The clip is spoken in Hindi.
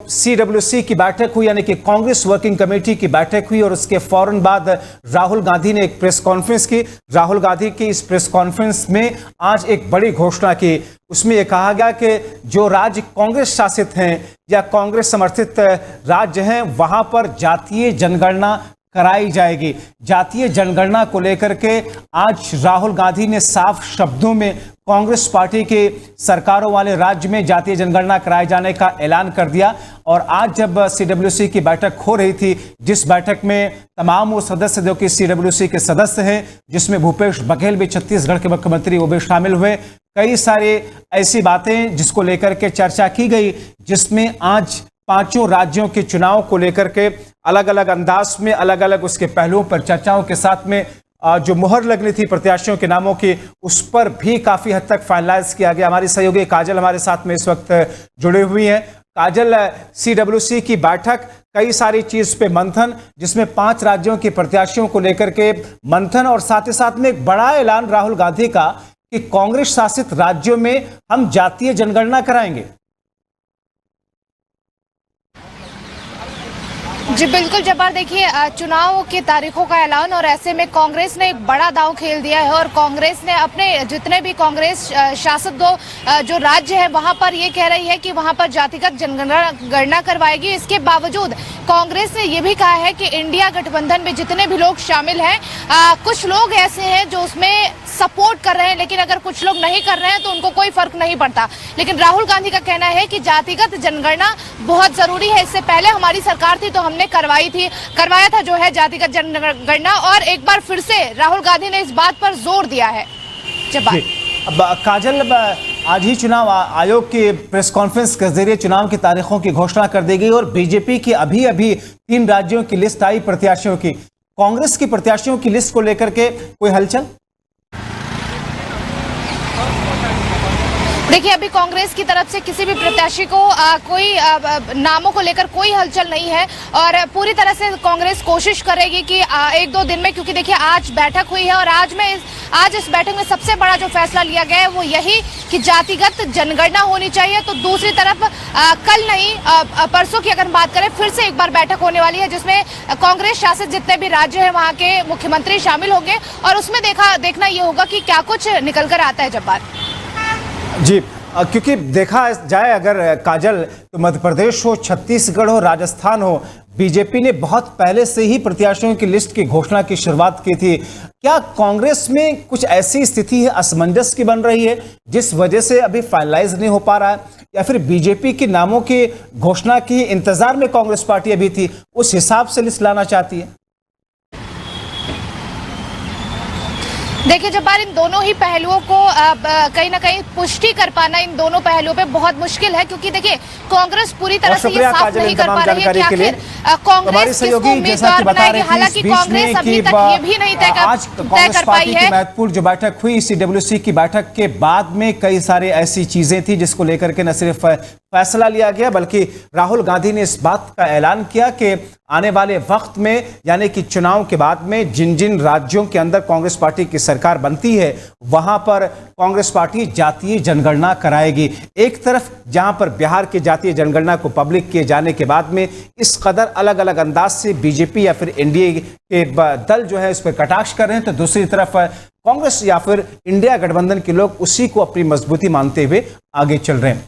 CWC की बैठक हुई, यानी कि कांग्रेस वर्किंग कमेटी की बैठक हुई और उसके फौरन बाद राहुल गांधी ने एक प्रेस कॉन्फ्रेंस की। राहुल गांधी की इस प्रेस कॉन्फ्रेंस में आज एक बड़ी घोषणा की। उसमें यह कहा गया कि जो राज्य कांग्रेस शासित हैं या कांग्रेस समर्थित राज्य हैं, वहां पर जातीय जनगणना कराई जाएगी। जातीय जनगणना को लेकर के आज राहुल गांधी ने साफ शब्दों में कांग्रेस पार्टी के सरकारों वाले राज्य में जातीय जनगणना कराए जाने का ऐलान कर दिया। और आज जब CWC की बैठक हो रही थी, जिस बैठक में तमाम वो सदस्य जो कि CWC के सदस्य हैं, जिसमें भूपेश बघेल भी छत्तीसगढ़ के मुख्यमंत्री वो भी शामिल हुए, कई सारे ऐसी बातें जिसको लेकर के चर्चा की गई, जिसमें आज पांचों राज्यों के चुनाव को लेकर के अलग अलग अंदाज में अलग अलग उसके पहलुओं पर चर्चाओं के साथ में जो मुहर लगनी थी प्रत्याशियों के नामों की, उस पर भी काफी हद तक फाइनलाइज किया गया। हमारी सहयोगी काजल हमारे साथ में इस वक्त जुड़े हुई हैं। काजल, CWC की बैठक, कई सारी चीज पे मंथन, जिसमें 5 राज्यों के प्रत्याशियों को लेकर के मंथन और साथ ही साथ में एक बड़ा ऐलान राहुल गांधी का कि कांग्रेस शासित राज्यों में हम जातीय जनगणना कराएंगे। जी बिल्कुल जब्बार, देखिए चुनाव की तारीखों का ऐलान और ऐसे में कांग्रेस ने एक बड़ा दांव खेल दिया है और कांग्रेस ने अपने जितने भी कांग्रेस शासित जो राज्य है वहां पर ये कह रही है कि वहां पर जातिगत जनगणना करवाएगी। इसके बावजूद कांग्रेस ने ये भी कहा है कि इंडिया गठबंधन में जितने भी लोग शामिल हैं, कुछ लोग ऐसे हैं जो उसमें सपोर्ट कर रहे हैं, लेकिन अगर कुछ लोग नहीं कर रहे हैं तो उनको कोई फर्क नहीं पड़ता। लेकिन राहुल गांधी का कहना है कि जातिगत जनगणना बहुत जरूरी है। इससे पहले हमारी सरकार थी तो हमने करवाया था जो है जातिगत जनगणना, और एक बार फिर से राहुल गांधी ने इस बात पर जोर दिया है। अब काजल, आज ही चुनाव आयोग की प्रेस कॉन्फ्रेंस के जरिए चुनाव की तारीखों की घोषणा कर दी गई और बीजेपी की अभी 3 राज्यों की लिस्ट आई प्रत्याशियों की। कांग्रेस की प्रत्याशियों की लिस्ट को लेकर के कोई हलचल? देखिए, अभी कांग्रेस की तरफ से किसी भी प्रत्याशी को कोई नामों को लेकर कोई हलचल नहीं है और पूरी तरह से कांग्रेस कोशिश करेगी कि 1-2 दिन में, क्योंकि देखिए आज बैठक हुई है और आज इस बैठक में सबसे बड़ा जो फैसला लिया गया है वो यही कि जातिगत जनगणना होनी चाहिए। तो दूसरी तरफ कल नहीं परसों की अगर बात करें, फिर से एक बार बैठक होने वाली है जिसमें कांग्रेस शासित जितने भी राज्य हैं वहां के मुख्यमंत्री शामिल होंगे और उसमें देखना ये होगा कि क्या कुछ निकल कर आता है। जब्बार जी, क्योंकि देखा जाए अगर काजल, तो मध्य प्रदेश हो, छत्तीसगढ़ हो, राजस्थान हो, बीजेपी ने बहुत पहले से ही प्रत्याशियों की लिस्ट की घोषणा की शुरुआत की थी। क्या कांग्रेस में कुछ ऐसी स्थिति है, असमंजस की बन रही है, जिस वजह से अभी फाइनलाइज नहीं हो पा रहा है, या फिर बीजेपी के नामों की घोषणा के इंतजार में कांग्रेस पार्टी अभी थी, उस हिसाब से लिस्ट लाना चाहती है? देखिए जब्बार, इन दोनों ही पहलुओं को कहीं ना कहीं पुष्टि कर पाना इन दोनों पहलुओं पे बहुत मुश्किल है, क्योंकि देखिए कांग्रेस पूरी तरह से ये साफ नहीं कर पा रही है कि आखिर कांग्रेस किसको उम्मीदवार बनाएगी। हालांकि कांग्रेस अभी तक ये भी नहीं तय कर पाई है। महत्वपूर्ण जो बैठक हुई CWC की बैठक के बाद में कई सारी ऐसी चीजें थी जिसको लेकर के न सिर्फ फैसला लिया गया, बल्कि राहुल गांधी ने इस बात का ऐलान किया कि आने वाले वक्त में, यानी कि चुनाव के बाद में, जिन जिन राज्यों के अंदर कांग्रेस पार्टी की सरकार बनती है वहां पर कांग्रेस पार्टी जातीय जनगणना कराएगी। एक तरफ जहां पर बिहार की जातीय जनगणना को पब्लिक किए जाने के बाद में इस कदर अलग अलग अंदाज से बीजेपी या फिर एनडीए के दल जो है इस पर कटाक्ष कर रहे हैं, तो दूसरी तरफ कांग्रेस या फिर इंडिया गठबंधन के लोग उसी को अपनी मजबूती मानते हुए आगे चल रहे हैं।